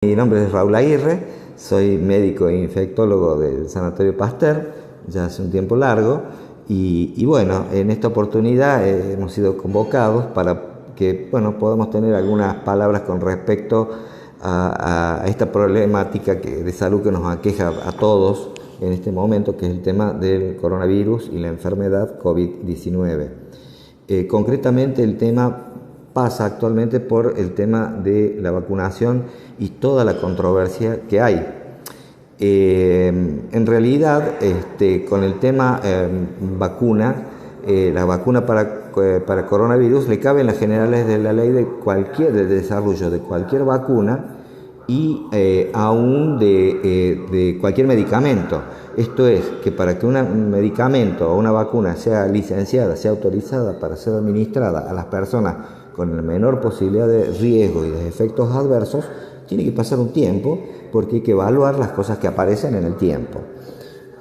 Mi nombre es Raúl Aguirre, soy médico e infectólogo del Sanatorio Pasteur, ya hace un tiempo largo, y bueno, en esta oportunidad hemos sido convocados para que podamos tener algunas palabras con respecto a esta problemática de salud que nos aqueja a todos en este momento, que es el tema del coronavirus y la enfermedad COVID-19. Concretamente el tema pasa actualmente por el tema de la vacunación y toda la controversia que hay. En realidad, con el tema vacuna, la vacuna para coronavirus le cabe en las generales de la ley del desarrollo de cualquier vacuna y aún de cualquier medicamento. Esto es, que para que un medicamento o una vacuna sea licenciada, sea autorizada para ser administrada a las personas con la menor posibilidad de riesgo y de efectos adversos, tiene que pasar un tiempo porque hay que evaluar las cosas que aparecen en el tiempo.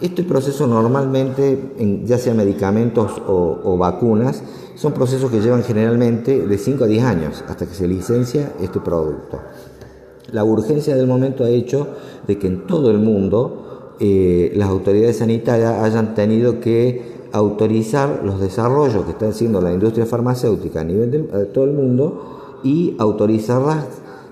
Este proceso normalmente, ya sea medicamentos o vacunas, son procesos que llevan generalmente de 5 a 10 años hasta que se licencia este producto. La urgencia del momento ha hecho de que en todo el mundo las autoridades sanitarias hayan tenido que autorizar los desarrollos que está haciendo la industria farmacéutica a nivel de todo el mundo y autorizarlas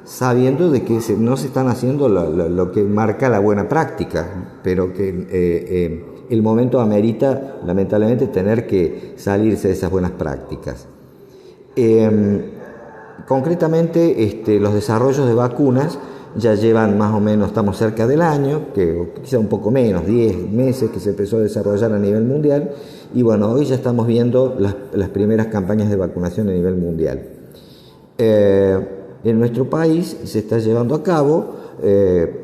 sabiendo de que no se están haciendo lo que marca la buena práctica, pero que el momento amerita lamentablemente tener que salirse de esas buenas prácticas. Concretamente, los desarrollos de vacunas ya llevan más o menos, estamos cerca del año, que quizá un poco menos, 10 meses que se empezó a desarrollar a nivel mundial, y bueno, hoy ya estamos viendo las primeras campañas de vacunación a nivel mundial. En nuestro país se está llevando a cabo,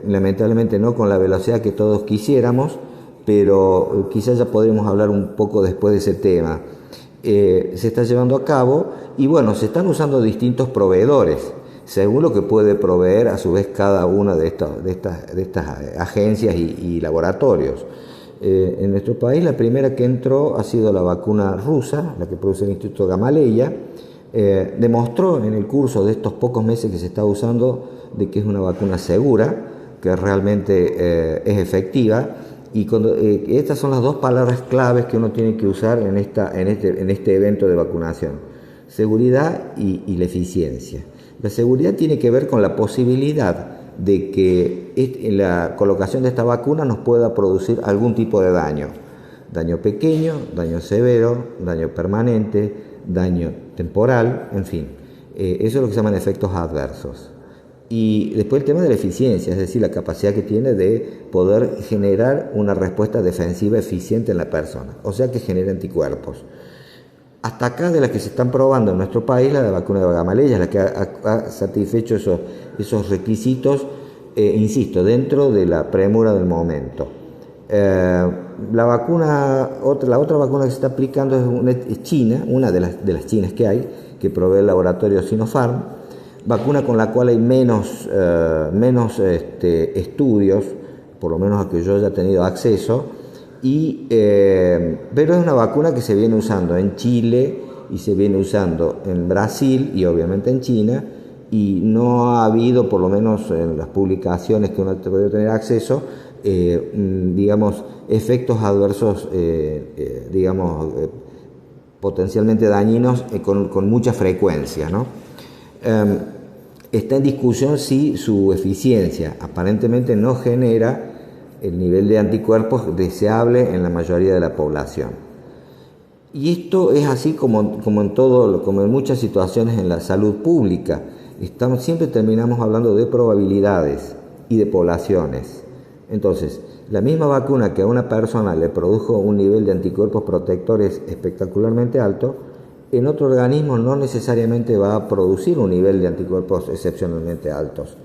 lamentablemente no con la velocidad que todos quisiéramos, pero quizás ya podremos hablar un poco después de ese tema. Se está llevando a cabo y bueno, se están usando distintos proveedores según lo que puede proveer a su vez cada una de estas agencias y laboratorios. En nuestro país la primera que entró ha sido la vacuna rusa, la que produce el Instituto Gamaleya. Demostró en el curso de estos pocos meses que se está usando de que es una vacuna segura, que realmente es efectiva. Y estas son las dos palabras claves que uno tiene que usar en este evento de vacunación: seguridad y la eficiencia. La seguridad tiene que ver con la posibilidad de que la colocación de esta vacuna nos pueda producir algún tipo de daño pequeño, daño severo, daño permanente, daño temporal, en fin. Eso es lo que se llaman efectos adversos. Y después el tema de la eficiencia, es decir, la capacidad que tiene de poder generar una respuesta defensiva eficiente en la persona, o sea que genera anticuerpos. Hasta acá, de las que se están probando en nuestro país, la de vacuna de Gamaleya es la que ha satisfecho esos requisitos, insisto, dentro de la premura del momento. La otra vacuna que se está aplicando es China, una de las chinas que hay, que provee el laboratorio Sinopharm, vacuna con la cual hay menos estudios, por lo menos a que yo haya tenido acceso, pero es una vacuna que se viene usando en Chile y se viene usando en Brasil y obviamente en China, y no ha habido, por lo menos en las publicaciones que uno puede tener acceso, efectos adversos, potencialmente dañinos con mucha frecuencia, ¿no? Está en discusión si su eficiencia aparentemente no genera el nivel de anticuerpos deseable en la mayoría de la población. Y esto es así como en muchas situaciones en la salud pública. Siempre terminamos hablando de probabilidades y de poblaciones. Entonces, la misma vacuna que a una persona le produjo un nivel de anticuerpos protectores espectacularmente alto, en otro organismo no necesariamente va a producir un nivel de anticuerpos excepcionalmente altos.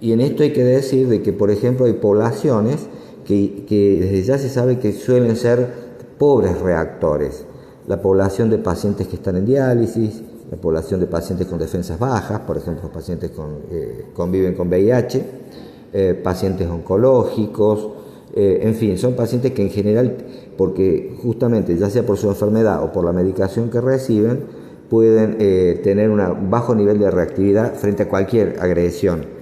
Y en esto hay que decir de que, por ejemplo, hay poblaciones que desde ya se sabe que suelen ser pobres reactores. La población de pacientes que están en diálisis, la población de pacientes con defensas bajas, por ejemplo, pacientes que conviven con VIH, pacientes oncológicos, en fin, son pacientes que en general, porque justamente ya sea por su enfermedad o por la medicación que reciben, pueden tener un bajo nivel de reactividad frente a cualquier agresión.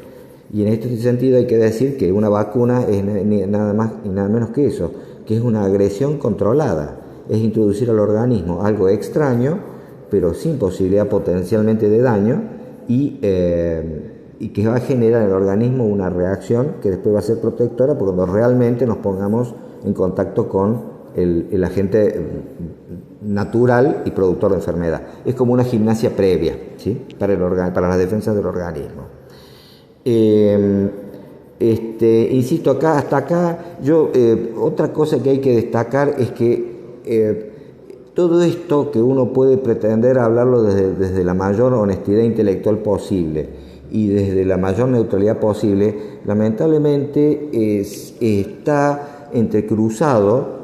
Y en este sentido hay que decir que una vacuna es nada más y nada menos que eso, que es una agresión controlada, es introducir al organismo algo extraño, pero sin posibilidad potencialmente de daño, y que va a generar en el organismo una reacción que después va a ser protectora cuando realmente nos pongamos en contacto con el agente natural y productor de enfermedad. Es como una gimnasia previa, ¿sí? Para la defensa del organismo. Insisto, hasta acá, otra cosa que hay que destacar es que todo esto que uno puede pretender hablarlo desde la mayor honestidad intelectual posible y desde la mayor neutralidad posible, lamentablemente está entrecruzado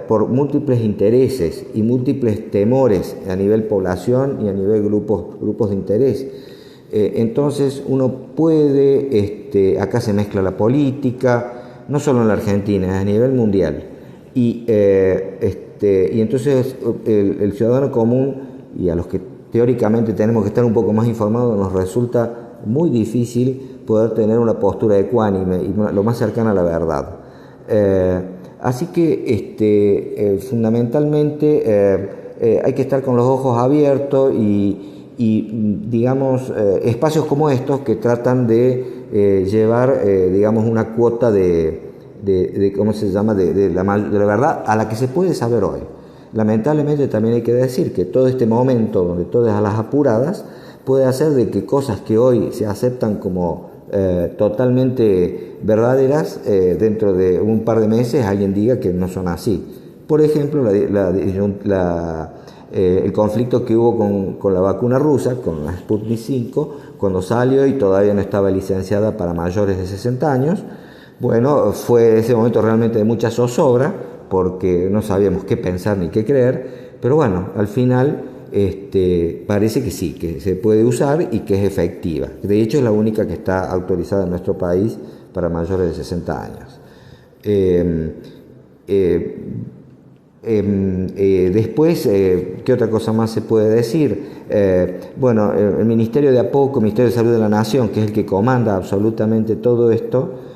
por múltiples intereses y múltiples temores a nivel población y a nivel grupos de interés. Entonces uno puede, acá se mezcla la política, no solo en la Argentina, a nivel mundial. Y entonces el ciudadano común y a los que teóricamente tenemos que estar un poco más informados, nos resulta muy difícil poder tener una postura ecuánime y lo más cercana a la verdad. Así que fundamentalmente hay que estar con los ojos abiertos y digamos, espacios como estos que tratan de llevar, digamos, una cuota de ¿cómo se llama?, de la verdad a la que se puede saber hoy. Lamentablemente también hay que decir que todo este momento donde todo es a las apuradas puede hacer de que cosas que hoy se aceptan como totalmente verdaderas, dentro de un par de meses alguien diga que no son así. Por ejemplo, el conflicto que hubo con la vacuna rusa, con la Sputnik 5, cuando salió y todavía no estaba licenciada para mayores de 60 años. Bueno, fue ese momento realmente de mucha zozobra, porque no sabíamos qué pensar ni qué creer, pero bueno, al final parece que sí, que se puede usar y que es efectiva. De hecho, es la única que está autorizada en nuestro país para mayores de 60 años. Después, ¿qué otra cosa más se puede decir? Bueno, el Ministerio de Ministerio de Salud de la Nación, que es el que comanda absolutamente todo esto,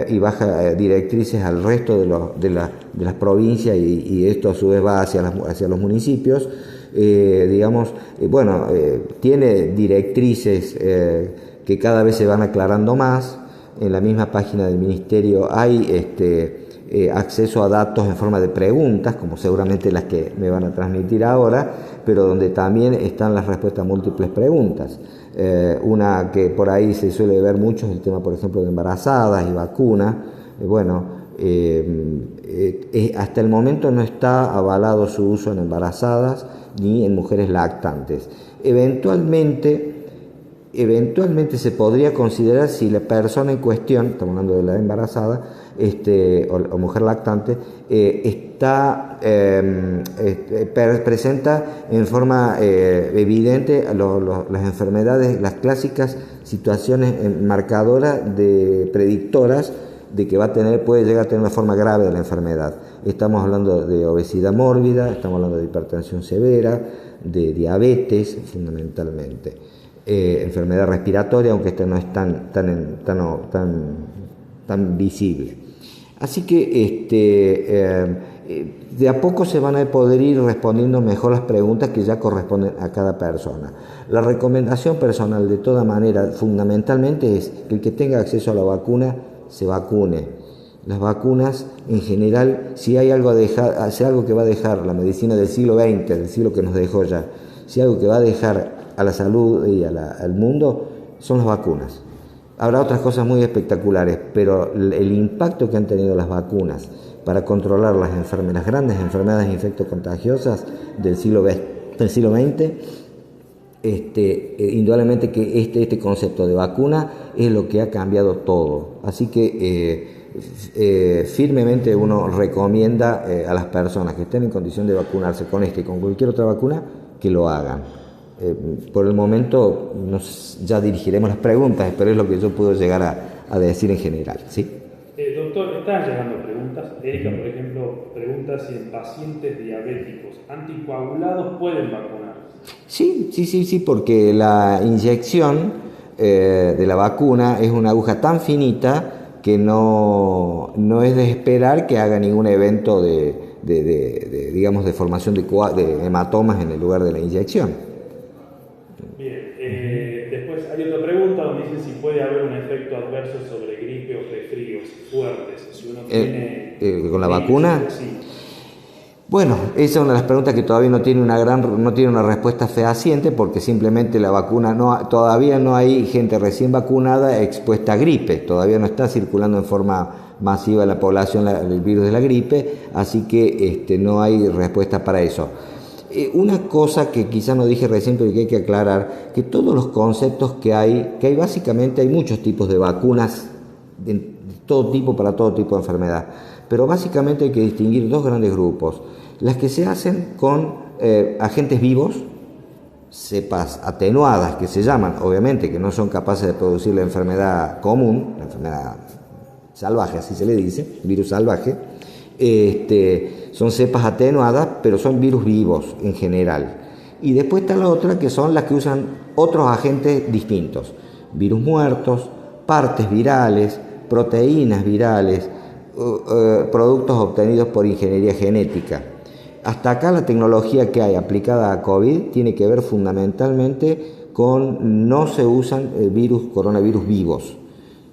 y baja directrices al resto de las provincias, y esto a su vez va hacia los municipios, digamos, tiene directrices que cada vez se van aclarando más. En la misma página del Ministerio hay acceso a datos en forma de preguntas, como seguramente las que me van a transmitir ahora, pero donde también están las respuestas a múltiples preguntas. Una que por ahí se suele ver mucho es el tema, por ejemplo, de embarazadas y vacunas. Hasta el momento no está avalado su uso en embarazadas ni en mujeres lactantes. Eventualmente se podría considerar si la persona en cuestión, estamos hablando de la embarazada o mujer lactante, presenta en forma evidente las enfermedades, las clásicas situaciones marcadoras predictoras de que puede llegar a tener una forma grave de la enfermedad. Estamos hablando de obesidad mórbida, estamos hablando de hipertensión severa, de diabetes fundamentalmente. Enfermedad respiratoria, aunque esta no es tan visible. Así que de a poco se van a poder ir respondiendo mejor las preguntas que ya corresponden a cada persona. La recomendación personal, de toda manera, fundamentalmente es que el que tenga acceso a la vacuna se vacune. Las vacunas, en general, si hay algo que va a dejar la medicina del siglo XX, del siglo que nos dejó ya, si algo que va a dejar a la salud y al mundo, son las vacunas. Habrá otras cosas muy espectaculares, pero el impacto que han tenido las vacunas para controlar las grandes enfermedades infectocontagiosas del siglo XX, indudablemente que este concepto de vacuna es lo que ha cambiado todo. Así que firmemente uno recomienda a las personas que estén en condición de vacunarse con y con cualquier otra vacuna, que lo hagan. Por el momento ya dirigiremos las preguntas, pero es lo que yo puedo llegar a decir en general, ¿sí? Doctor, están llegando preguntas. Erika, por ejemplo, pregunta si en pacientes diabéticos anticoagulados pueden vacunar. Sí, porque la inyección de la vacuna es una aguja tan finita que no es de esperar que haga ningún evento digamos, de formación de hematomas en el lugar de la inyección. Bien, después hay otra pregunta donde dice si puede haber un efecto adverso sobre gripe o resfríos fuertes, si uno tiene... ¿Con la vacuna? Sí. Bueno, esa es una de las preguntas que todavía no tiene una respuesta fehaciente, porque simplemente la vacuna todavía no hay gente recién vacunada expuesta a gripe, todavía no está circulando en forma masiva en la población el virus de la gripe, así que no hay respuesta para eso. Una cosa que quizá no dije recién, pero que hay que aclarar, que todos los conceptos que hay básicamente hay muchos tipos de vacunas de todo tipo para todo tipo de enfermedad, pero básicamente hay que distinguir dos grandes grupos: las que se hacen con agentes vivos, cepas atenuadas que se llaman, obviamente que no son capaces de producir la enfermedad común, la enfermedad salvaje, así se le dice, virus salvaje. Son cepas atenuadas, pero son virus vivos en general. Y después está la otra, que son las que usan otros agentes distintos: virus muertos, partes virales, proteínas virales, productos obtenidos por ingeniería genética. Hasta acá la tecnología que hay aplicada a COVID tiene que ver fundamentalmente con no se usan coronavirus vivos.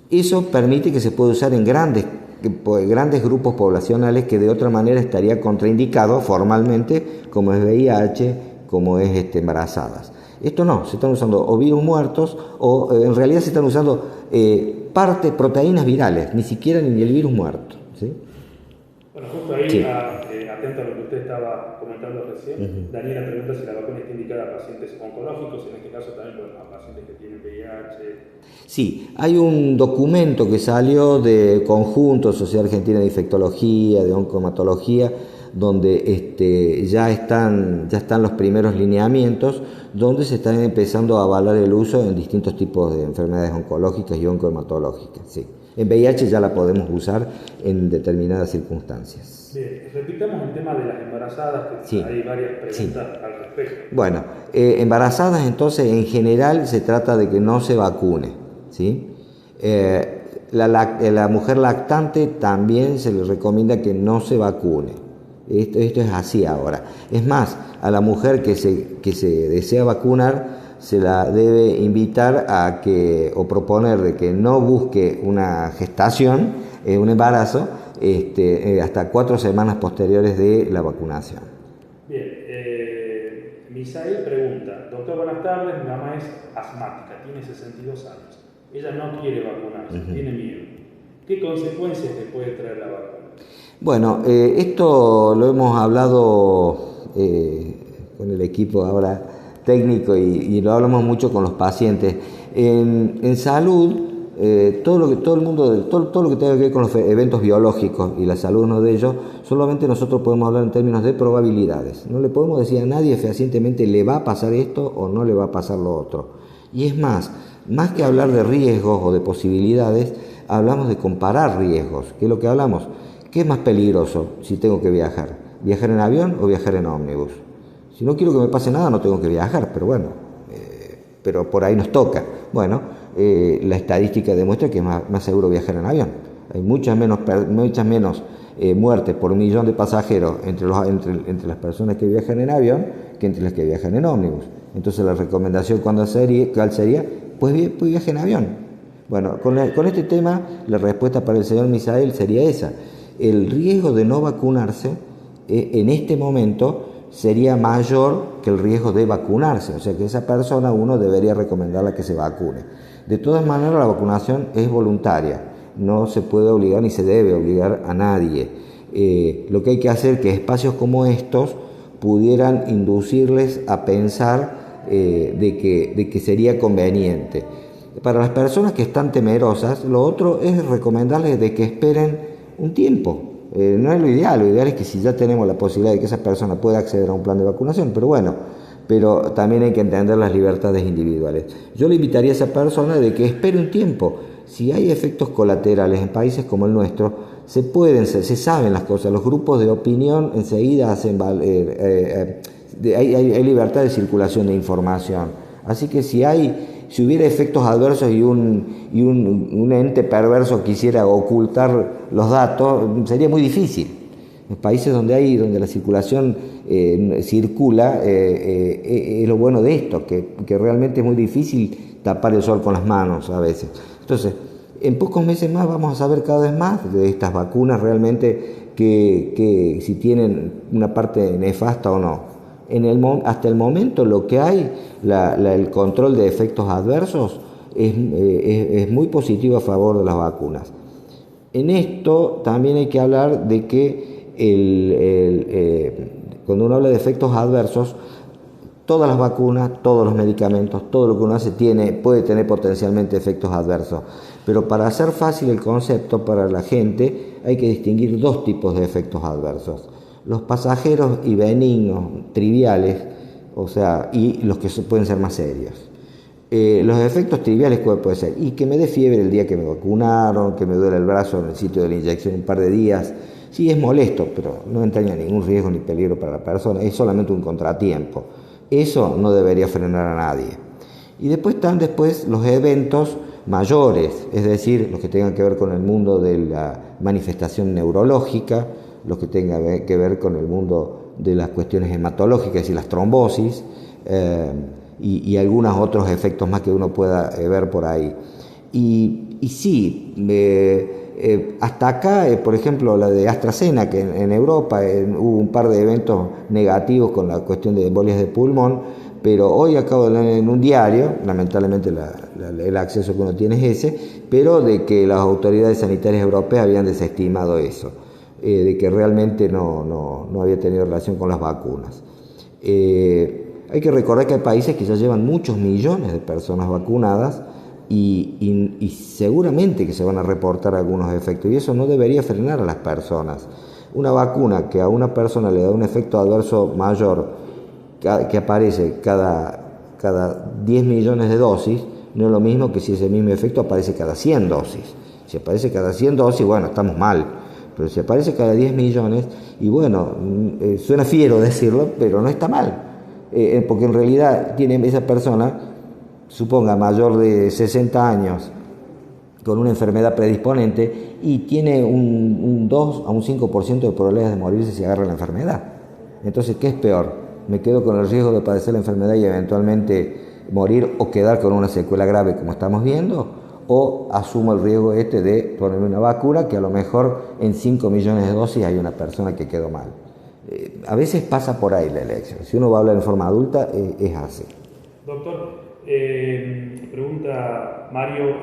Eso permite que se pueda usar en grandes grupos poblacionales que de otra manera estaría contraindicado formalmente, como es VIH, como es embarazadas. Esto no, se están usando o virus muertos o en realidad se están usando proteínas virales, ni siquiera ni el virus muerto, ¿sí? Bueno, justo ahí, sí. Atento a lo que usted estaba comentando recién, Daniela pregunta si la vacuna está indicada a pacientes oncológicos, en este caso también a pacientes que tienen VIH. Sí, hay un documento que salió de conjunto Sociedad Argentina de Infectología, de Oncomatología, donde ya están los primeros lineamientos, donde se están empezando a avalar el uso en distintos tipos de enfermedades oncológicas y oncohematológicas. Sí. En VIH ya la podemos usar en determinadas circunstancias. Bien, repitamos el tema de las embarazadas, que sí, hay varias preguntas al respecto. Bueno, embarazadas entonces en general se trata de que no se vacune, ¿sí? La mujer lactante también se le recomienda que no se vacune. Esto es así ahora. Es más, a la mujer que se desea vacunar se la debe invitar o proponer de que no busque una gestación, un embarazo, hasta 4 semanas posteriores de la vacunación. Bien, Misael pregunta: doctor, buenas tardes, mi mamá es asmática, tiene 62 años, ella no quiere vacunarse, tiene miedo. ¿Qué consecuencias le puede traer la vacuna? Bueno, esto lo hemos hablado con el equipo ahora técnico y lo hablamos mucho con los pacientes. En salud, todo lo que tenga que ver con los eventos biológicos y la salud uno de ellos, solamente nosotros podemos hablar en términos de probabilidades. No le podemos decir a nadie fehacientemente le va a pasar esto o no le va a pasar lo otro. Y es más que hablar de riesgos o de posibilidades, hablamos de comparar riesgos. ¿Qué es lo que hablamos? ¿Qué es más peligroso si tengo que viajar? ¿Viajar en avión o viajar en ómnibus? Si no quiero que me pase nada, no tengo que viajar, pero bueno, pero por ahí nos toca. Bueno, la estadística demuestra que es más seguro viajar en avión. Hay muchas menos muertes por 1 millón de pasajeros entre las personas que viajan en avión que entre las que viajan en ómnibus. Entonces la recomendación ¿cuál sería? Pues viaje en avión. Bueno, con este tema la respuesta para el señor Misael sería esa. El riesgo de no vacunarse en este momento sería mayor que el riesgo de vacunarse, o sea que esa persona uno debería recomendarle que se vacune. De todas maneras, la vacunación es voluntaria, no se puede obligar ni se debe obligar a nadie. Lo que hay que hacer es que espacios como estos pudieran inducirles a pensar de que sería conveniente. Para las personas que están temerosas, lo otro es recomendarles de que esperen un tiempo. No es lo ideal es que si ya tenemos la posibilidad de que esa persona pueda acceder a un plan de vacunación, pero también hay que entender las libertades individuales. Yo le invitaría a esa persona de que espere un tiempo. Si hay efectos colaterales en países como el nuestro, se saben las cosas, los grupos de opinión enseguida hacen valer, hay libertad de circulación de información. Así que si hay si hubiera efectos adversos y un ente perverso quisiera ocultar los datos, sería muy difícil. En países donde la circulación circula, es lo bueno de esto, que realmente es muy difícil tapar el sol con las manos a veces. Entonces, en pocos meses más vamos a saber cada vez más de estas vacunas realmente que si tienen una parte nefasta o no. Hasta el momento lo que hay, el control de efectos adversos es muy positivo a favor de las vacunas. En esto también hay que hablar de que cuando uno habla de efectos adversos, todas las vacunas, todos los medicamentos, todo lo que uno hace puede tener potencialmente efectos adversos. Pero para hacer fácil el concepto para la gente hay que distinguir dos tipos de efectos adversos. Los pasajeros y benignos, triviales, y los que pueden ser más serios. Los efectos triviales, ¿cuál puede ser? Y que me dé fiebre el día que me vacunaron, que me duele el brazo en el sitio de la inyección un par de días. Sí, es molesto, pero no entraña ningún riesgo ni peligro para la persona, es solamente un contratiempo. Eso no debería frenar a nadie. Y después están los eventos mayores, es decir, los que tengan que ver con el mundo de la manifestación neurológica, los que tengan que ver con el mundo de las cuestiones hematológicas, es decir, las trombosis, y algunos otros efectos más que uno pueda ver por ahí. Y sí, hasta acá, por ejemplo, la de AstraZeneca, que en Europa hubo un par de eventos negativos con la cuestión de embolias de pulmón, pero hoy acabo de leer en un diario, lamentablemente el acceso que uno tiene es ese, pero de que las autoridades sanitarias europeas habían desestimado eso, de que realmente no había tenido relación con las vacunas. Hay que recordar que hay países que ya llevan muchos millones de personas vacunadas y seguramente que se van a reportar algunos efectos, y eso no debería frenar a las personas. Una vacuna que a una persona le da un efecto adverso mayor que aparece cada 10 millones de dosis, no es lo mismo que si ese mismo efecto aparece cada 100 dosis. Si aparece cada 100 dosis, bueno, estamos mal, pero si aparece cada 10 millones, y bueno, suena fiero decirlo, pero no está mal, porque en realidad tiene esa persona, suponga mayor de 60 años, con una enfermedad predisponente, y tiene un 2 a un 5% de probabilidades de morirse si agarra la enfermedad. Entonces, ¿qué es peor? ¿Me quedo con el riesgo de padecer la enfermedad y eventualmente morir o quedar con una secuela grave como estamos viendo? ¿O asumo el riesgo de ponerme una vacuna que a lo mejor en 5 millones de dosis hay una persona que quedó mal? A veces pasa por ahí la elección. Si uno va a hablar en forma adulta, es así. Doctor, pregunta Mario,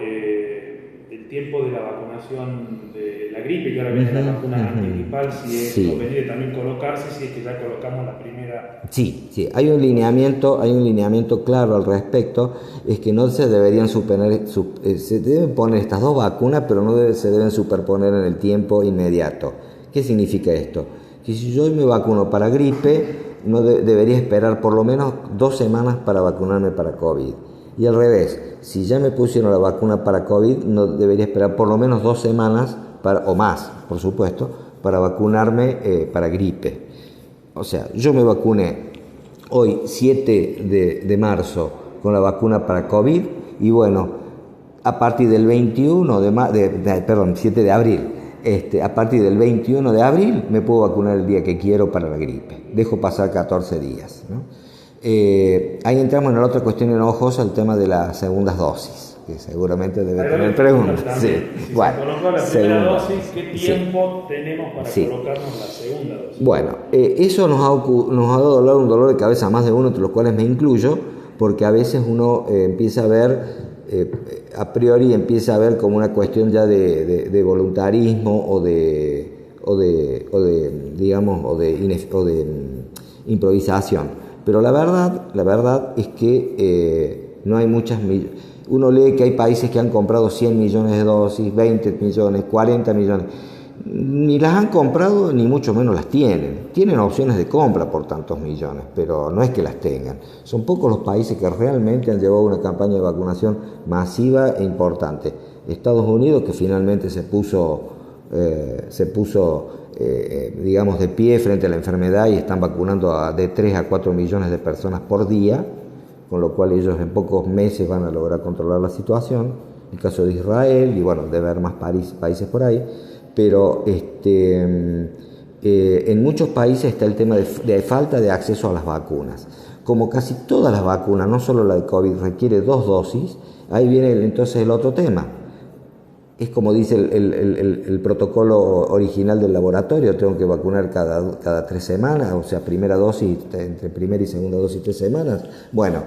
el tiempo de la vacunación de la gripe, que ahora viene la vacuna antigripal, si es conveniente también colocarse, si es que ya colocamos la primera. Sí, hay un lineamiento claro al respecto, es que no se deberían se deben poner estas dos vacunas, pero no se deben superponer en el tiempo inmediato. ¿Qué significa esto? Que si yo me vacuno para gripe, no debería esperar por lo menos 2 semanas para vacunarme para COVID. Y al revés, si ya me pusieron la vacuna para COVID, no debería esperar por lo menos 2 semanas, o más, por supuesto, para vacunarme para gripe. O sea, yo me vacuné hoy, 7 de marzo, con la vacuna para COVID, y bueno, a partir del 7 de abril, a partir del 21 de abril me puedo vacunar el día que quiero para la gripe. Dejo pasar 14 días, ¿no? Ahí entramos en la otra cuestión enojosa, el tema de las segundas dosis, que seguramente debe tener preguntas. Sí. Si bueno, se colocó la primera dosis, ¿qué tiempo tenemos para colocarnos la segunda dosis? Bueno, eso nos ha dado un dolor de cabeza a más de uno, entre los cuales me incluyo, porque a veces uno empieza a ver, a priori empieza a ver como una cuestión ya de voluntarismo o de improvisación. Pero la verdad es que no hay muchas. Uno lee que hay países que han comprado 100 millones de dosis, 20 millones, 40 millones. Ni las han comprado, ni mucho menos las tienen. Tienen opciones de compra por tantos millones, pero no es que las tengan. Son pocos los países que realmente han llevado una campaña de vacunación masiva e importante. Estados Unidos, que finalmente se puso digamos, de pie frente a la enfermedad y están vacunando de 3 a 4 millones de personas por día, con lo cual ellos en pocos meses van a lograr controlar la situación. El caso de Israel, y bueno, debe haber más países por ahí, pero en muchos países está el tema de falta de acceso a las vacunas. Como casi todas las vacunas, no solo la de COVID, requiere 2 dosis, ahí viene entonces el otro tema. Es como dice el protocolo original del laboratorio, tengo que vacunar cada 3 semanas, o sea, primera dosis, entre primera y segunda dosis 3 semanas. Bueno,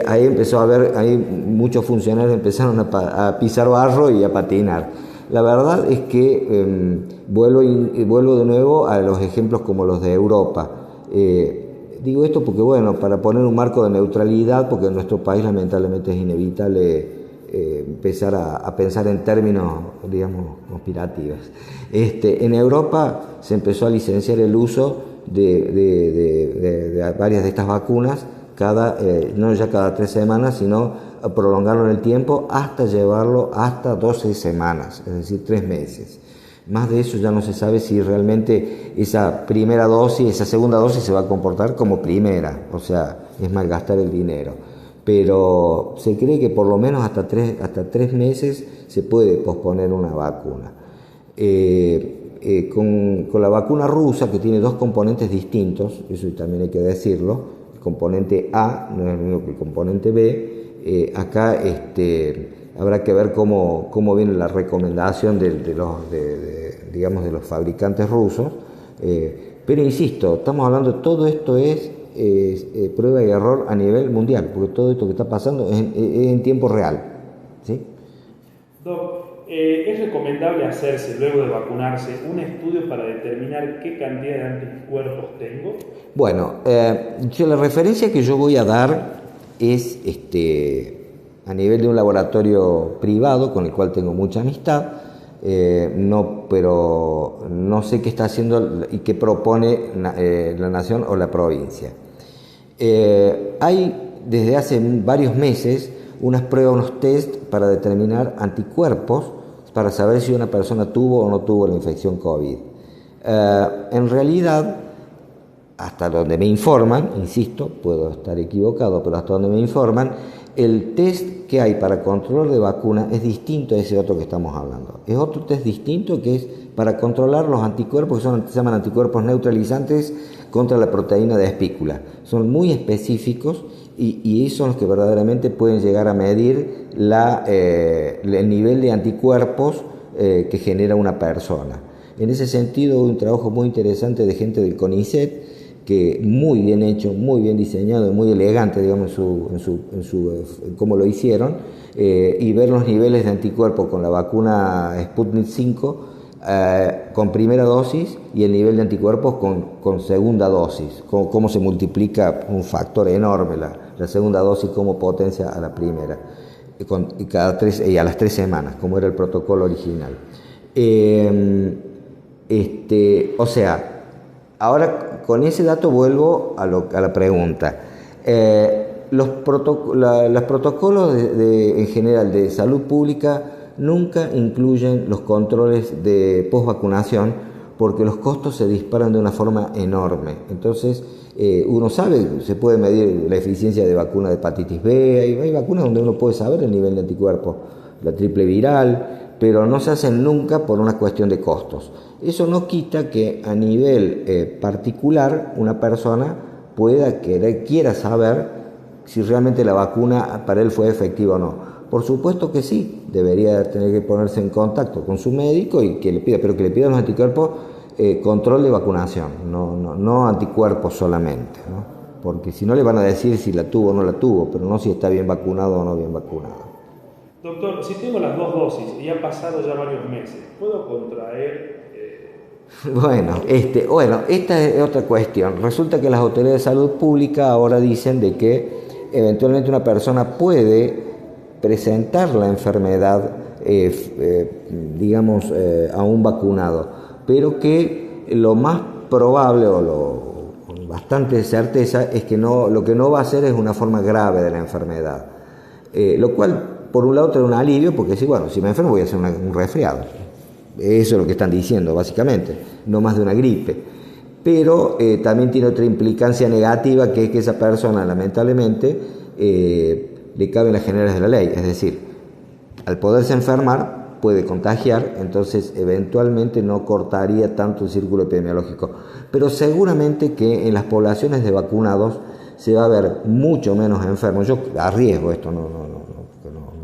ahí empezó a haber, ahí muchos funcionarios empezaron a pisar barro y a patinar. La verdad es que vuelvo de nuevo a los ejemplos como los de Europa. Digo esto porque, bueno, para poner un marco de neutralidad, porque en nuestro país lamentablemente es inevitable empezar a pensar en términos, digamos, conspirativos. En Europa se empezó a licenciar el uso de varias de estas vacunas, no ya cada 3 semanas, sino a prolongarlo en el tiempo hasta llevarlo hasta 12 semanas, es decir, 3 meses. Más de eso ya no se sabe si realmente esa primera dosis, esa segunda dosis se va a comportar como primera, o sea, es malgastar el dinero. Pero se cree que por lo menos hasta 3 meses se puede posponer una vacuna. Con la vacuna rusa, que tiene 2 componentes distintos, eso también hay que decirlo, el componente A no es lo mismo que el componente B, acá habrá que ver cómo viene la recomendación de los fabricantes rusos, pero insisto, estamos hablando, todo esto es prueba y error a nivel mundial, porque todo esto que está pasando es en tiempo real, ¿sí? Doc, ¿es recomendable hacerse luego de vacunarse un estudio para determinar qué cantidad de anticuerpos tengo? Bueno, la referencia que yo voy a dar es a nivel de un laboratorio privado con el cual tengo mucha amistad, pero no sé qué está haciendo y qué propone la nación o la provincia. Hay desde hace varios meses unas pruebas, unos test para determinar anticuerpos para saber si una persona tuvo o no tuvo la infección COVID. En realidad, hasta donde me informan, insisto, puedo estar equivocado, pero hasta donde me informan, el test que hay para control de vacuna es distinto a ese otro que estamos hablando. Es otro test distinto que es para controlar los anticuerpos, que se llaman anticuerpos neutralizantes contra la proteína de espícula. Son muy específicos y son los que verdaderamente pueden llegar a medir el nivel de anticuerpos que genera una persona. En ese sentido, un trabajo muy interesante de gente del CONICET, que muy bien hecho, muy bien diseñado, muy elegante, digamos, en cómo lo hicieron, y ver los niveles de anticuerpos con la vacuna Sputnik 5 con primera dosis y el nivel de anticuerpos con segunda dosis, cómo se multiplica un factor enorme la segunda dosis, cómo potencia a la primera, y a las 3 semanas, como era el protocolo original. O sea, ahora con ese dato vuelvo a la pregunta. Los protocolos en general de salud pública nunca incluyen los controles de posvacunación porque los costos se disparan de una forma enorme. Entonces, uno sabe, se puede medir la eficiencia de vacuna de hepatitis B, hay vacunas donde uno puede saber el nivel de anticuerpos, la triple viral, pero no se hacen nunca por una cuestión de costos. Eso no quita que a nivel particular una persona quiera saber si realmente la vacuna para él fue efectiva o no. Por supuesto que sí, debería tener que ponerse en contacto con su médico y que le pida, pero que le pida los anticuerpos, control de vacunación, no anticuerpos solamente, ¿no? Porque si no le van a decir si la tuvo o no la tuvo, pero no si está bien vacunado o no bien vacunado. Doctor, si tengo las 2 dosis y han pasado ya varios meses, ¿puedo contraer? Bueno, esta es otra cuestión. Resulta que las autoridades de salud pública ahora dicen de que eventualmente una persona puede presentar la enfermedad, a un vacunado, pero que lo más probable con bastante certeza es que lo que no va a hacer es una forma grave de la enfermedad, lo cual por un lado trae un alivio, porque si me enfermo voy a hacer un resfriado. Eso es lo que están diciendo, básicamente, no más de una gripe. Pero también tiene otra implicancia negativa, que es que esa persona, lamentablemente, le caben las generales de la ley, es decir, al poderse enfermar puede contagiar, entonces eventualmente no cortaría tanto el círculo epidemiológico, pero seguramente que en las poblaciones de vacunados se va a ver mucho menos enfermos. Yo arriesgo esto, no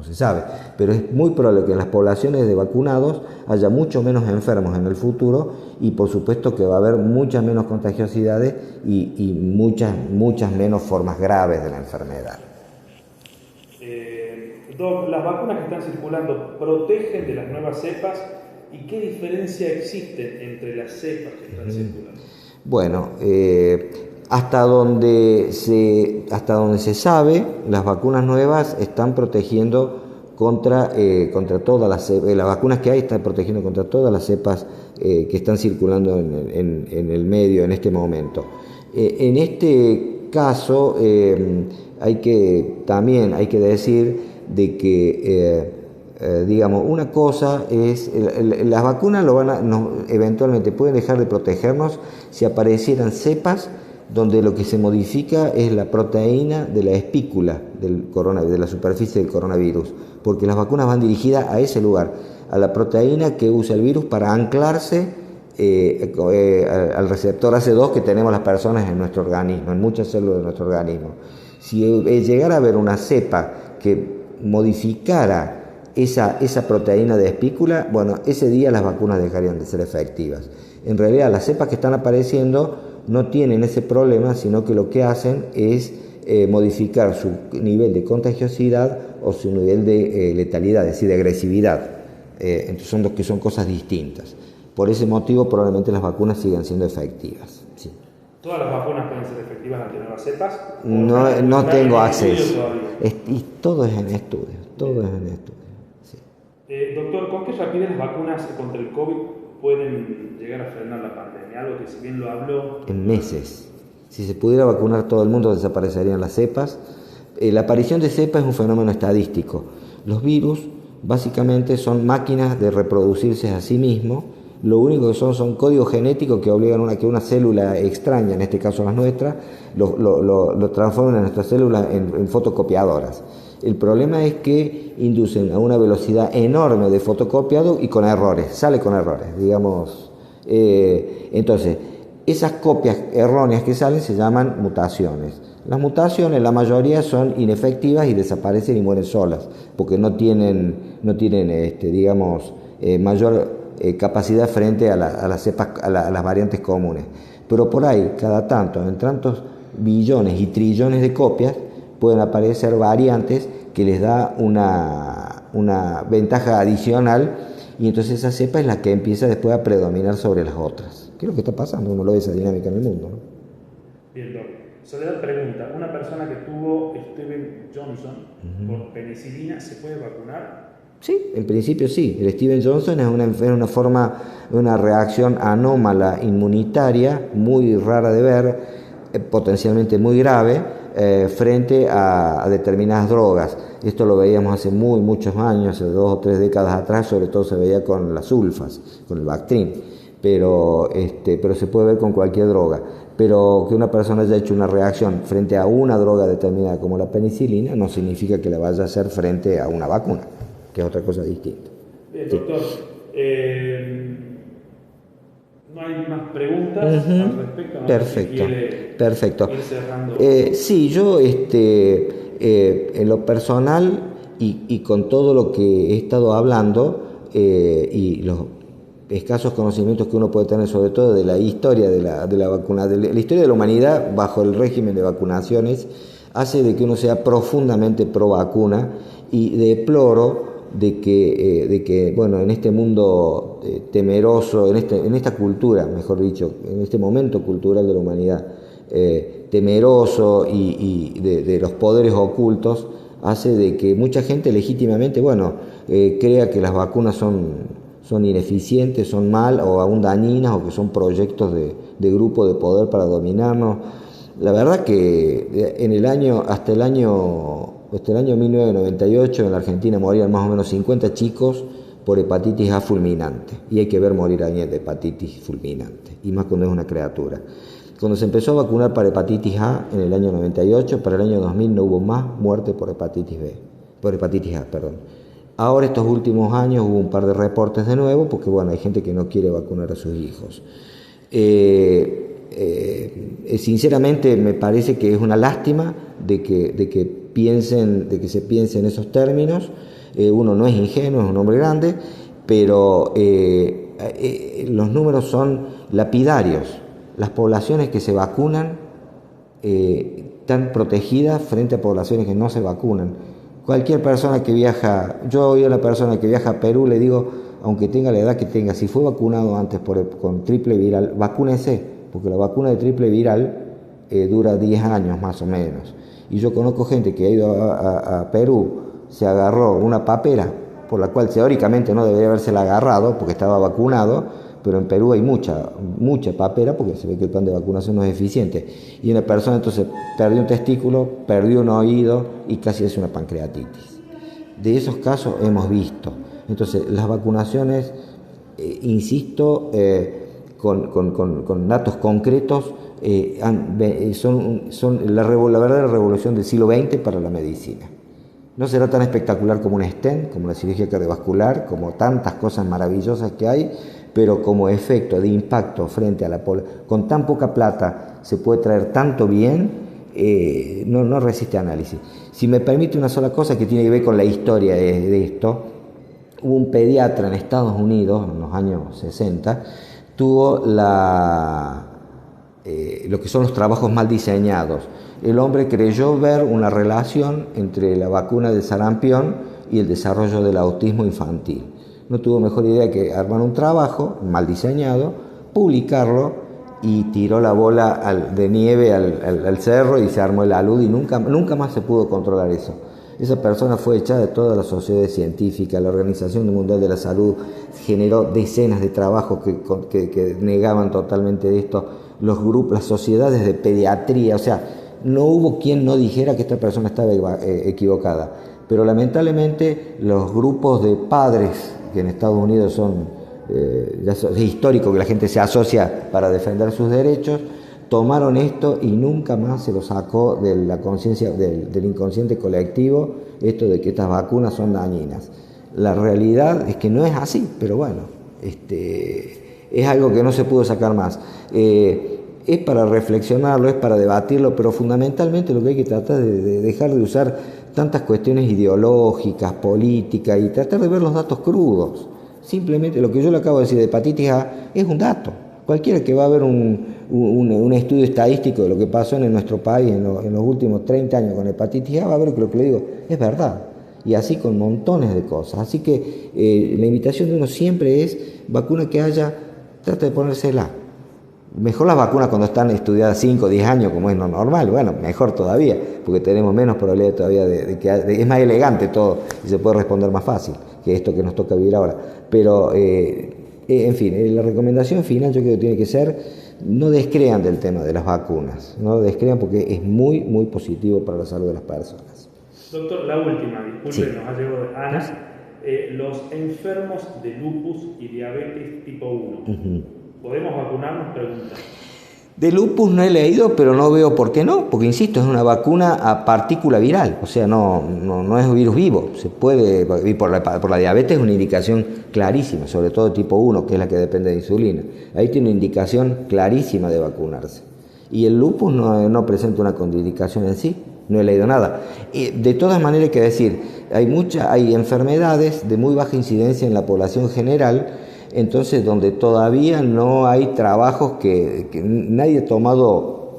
se sabe, pero es muy probable que en las poblaciones de vacunados haya mucho menos enfermos en el futuro y por supuesto que va a haber muchas menos contagiosidades y muchas menos formas graves de la enfermedad. Doc, las vacunas que están circulando protegen de las nuevas cepas y qué diferencia existe entre las cepas que están circulando. Bueno, hasta donde se sabe, las vacunas nuevas están protegiendo contra todas las vacunas que hay están protegiendo contra todas las cepas que están circulando en el medio en este momento. En este caso hay que decir de que digamos, una cosa es, las vacunas eventualmente pueden dejar de protegernos si aparecieran cepas donde lo que se modifica es la proteína de la espícula de la superficie del coronavirus, porque las vacunas van dirigidas a ese lugar, a la proteína que usa el virus para anclarse al receptor AC2 que tenemos las personas en nuestro organismo, en muchas células de nuestro organismo. Si llegara a haber una cepa que modificara esa proteína de espícula, bueno, ese día las vacunas dejarían de ser efectivas. En realidad las cepas que están apareciendo no tienen ese problema, sino que lo que hacen es modificar su nivel de contagiosidad o su nivel de letalidad, es decir, de agresividad. Entonces son cosas distintas. Por ese motivo probablemente las vacunas sigan siendo efectivas. Sí. ¿Todas las vacunas pueden ser efectivas ante nuevas cepas? No tengo acceso. Y todo es en estudio, Sí. Doctor, ¿con qué rapidez las vacunas contra el COVID pueden llegar a frenar la pandemia? Algo que si bien lo habló... En meses. Si se pudiera vacunar todo el mundo, desaparecerían las cepas. La aparición de cepas es un fenómeno estadístico. Los virus básicamente son máquinas de reproducirse a sí mismos. Lo único que son códigos genéticos que obligan a que una célula extraña, en este caso las nuestras, lo transformen a nuestras células en fotocopiadoras. El problema es que inducen a una velocidad enorme de fotocopiado y con errores, sale con errores, digamos. Entonces, esas copias erróneas que salen se llaman mutaciones. Las mutaciones, la mayoría son inefectivas y desaparecen y mueren solas, porque no tienen digamos, mayor capacidad frente a las cepas, a las variantes comunes. Pero por ahí, cada tanto, en tantos billones y trillones de copias, pueden aparecer variantes que les da una ventaja adicional y entonces esa cepa es la que empieza después a predominar sobre las otras. ¿Qué es lo que está pasando? Uno lo ve esa dinámica en el mundo, ¿no? Bien, doctor. Soledad pregunta, ¿una persona que tuvo Steven Johnson por penicilina se puede vacunar? Sí, en principio sí. El Steven Johnson es una reacción anómala inmunitaria muy rara de ver, potencialmente muy grave, frente a determinadas drogas. Esto lo veíamos hace muchos años, hace 2 o 3 décadas atrás, sobre todo se veía con las sulfas, con el Bactrim, pero se puede ver con cualquier droga. Pero que una persona haya hecho una reacción frente a una droga determinada como la penicilina no significa que la vaya a hacer frente a una vacuna, que es otra cosa distinta. Bien, doctor. No hay más preguntas al respecto. Perfecto. Ir cerrando. Sí, yo en lo personal y con todo lo que he estado hablando y los escasos conocimientos que uno puede tener sobre todo de la historia de la vacuna, de la historia de la humanidad bajo el régimen de vacunaciones, hace de que uno sea profundamente pro vacuna y deploro de que bueno, en este mundo temeroso, en esta cultura, mejor dicho, en este momento cultural de la humanidad, temeroso y de los poderes ocultos, hace de que mucha gente legítimamente, bueno, crea que las vacunas son ineficientes, son mal o aún dañinas o que son proyectos de grupo de poder para dominarnos. La verdad que hasta el año 1998 en la Argentina morían más o menos 50 chicos por hepatitis A fulminante, y hay que ver morir a alguien de hepatitis fulminante, y más cuando es una criatura. Cuando se empezó a vacunar para hepatitis A en el año 98, para el año 2000 no hubo más muerte por hepatitis A, perdón. Ahora estos últimos años hubo un par de reportes de nuevo, porque bueno, hay gente que no quiere vacunar a sus hijos. Sinceramente me parece que es una lástima de que se piense en esos términos. Uno no es ingenuo, es un hombre grande, pero los números son lapidarios. Las poblaciones que se vacunan están protegidas frente a poblaciones que no se vacunan. Cualquier persona que viaja, yo oí a la persona que viaja a Perú, le digo, aunque tenga la edad que tenga, si fue vacunado antes con triple viral, vacúnese, porque la vacuna de triple viral dura 10 años más o menos. Y yo conozco gente que ha ido a Perú, se agarró una papera, por la cual teóricamente no debería habérsela agarrado, porque estaba vacunado, pero en Perú hay mucha papera, porque se ve que el plan de vacunación no es eficiente. Y una persona entonces perdió un testículo, perdió un oído y casi es una pancreatitis. De esos casos hemos visto. Entonces, las vacunaciones, insisto, con datos concretos, son la verdadera revolución del siglo XX para la medicina. No será tan espectacular como un stent, como la cirugía cardiovascular, como tantas cosas maravillosas que hay, pero como efecto de impacto frente a la población, con tan poca plata se puede traer tanto bien, no resiste análisis. Si me permite una sola cosa que tiene que ver con la historia de esto, hubo un pediatra en Estados Unidos, en los años 60, tuvo lo que son los trabajos mal diseñados. El hombre creyó ver una relación entre la vacuna del sarampión y el desarrollo del autismo infantil. No tuvo mejor idea que armar un trabajo mal diseñado, publicarlo y tiró la bola de nieve al cerro y se armó el alud y nunca más se pudo controlar eso. Esa persona fue echada de todas las sociedades científicas, la Organización Mundial de la Salud generó decenas de trabajos que negaban totalmente esto, los grupos, las sociedades de pediatría, o sea, no hubo quien no dijera que esta persona estaba equivocada, pero lamentablemente los grupos de padres, que en Estados Unidos es histórico que la gente se asocia para defender sus derechos, tomaron esto y nunca más se lo sacó de la conciencia del inconsciente colectivo, esto de que estas vacunas son dañinas. La realidad es que no es así, pero bueno, es algo que no se pudo sacar más. Es para reflexionarlo, es para debatirlo, pero fundamentalmente lo que hay que tratar de dejar de usar tantas cuestiones ideológicas, políticas y tratar de ver los datos crudos. Simplemente lo que yo le acabo de decir de hepatitis A es un dato. Cualquiera que va a ver un estudio estadístico de lo que pasó en nuestro país en los últimos 30 años con hepatitis A va a ver que lo que le digo es verdad. Y así con montones de cosas. Así que la invitación de uno siempre es vacuna que haya, trata de ponérsela. Mejor las vacunas cuando están estudiadas 5 o 10 años, como es lo normal, bueno, mejor todavía, porque tenemos menos probabilidad todavía es más elegante todo y se puede responder más fácil que esto que nos toca vivir ahora. Pero, en fin, la recomendación final yo creo que tiene que ser, no descrean del tema de las vacunas, no descrean porque es muy, muy positivo para la salud de las personas. Doctor, la última, disculpe, sí. Nos ha llegado de Ana. Los enfermos de lupus y diabetes tipo 1, ¿podemos vacunarnos? Pregunta. De lupus no he leído, pero no veo por qué no, porque insisto, es una vacuna a partícula viral, o sea, no es un virus vivo. Se puede, y por la diabetes es una indicación clarísima, sobre todo tipo 1, que es la que depende de insulina. Ahí tiene una indicación clarísima de vacunarse. Y el lupus no presenta una contraindicación en sí, no he leído nada. De todas maneras hay que decir, hay enfermedades de muy baja incidencia en la población general, entonces donde todavía no hay trabajos que nadie ha tomado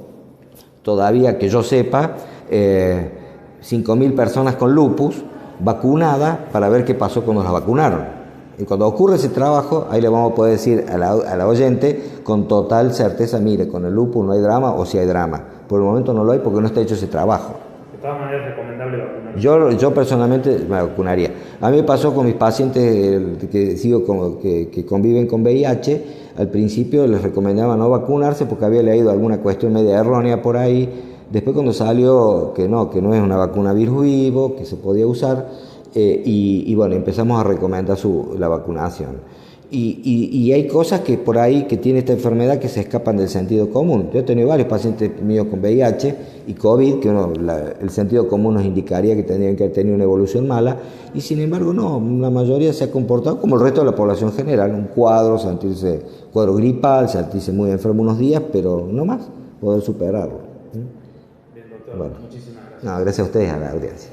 todavía, que yo sepa, 5.000 personas con lupus vacunadas para ver qué pasó cuando las vacunaron. Y cuando ocurre ese trabajo, ahí le vamos a poder decir a la oyente con total certeza, mire, con el lupus no hay drama o si hay drama. Por el momento no lo hay porque no está hecho ese trabajo. De todas maneras, ¿es recomendable vacunar? Yo personalmente me vacunaría. A mí me pasó con mis pacientes que conviven con VIH, al principio les recomendaba no vacunarse porque había leído alguna cuestión media errónea por ahí. Después cuando salió que no es una vacuna virus vivo, que se podía usar, y bueno, empezamos a recomendar la vacunación. Y hay cosas que por ahí que tiene esta enfermedad que se escapan del sentido común. Yo he tenido varios pacientes míos con VIH y COVID que el sentido común nos indicaría que tendrían que haber tenido una evolución mala, y sin embargo no, la mayoría se ha comportado como el resto de la población general, un cuadro gripal, sentirse muy enfermo unos días, pero no más, poder superarlo. Bien, doctor, Bueno, muchísimas gracias. no, gracias a ustedes, a la audiencia.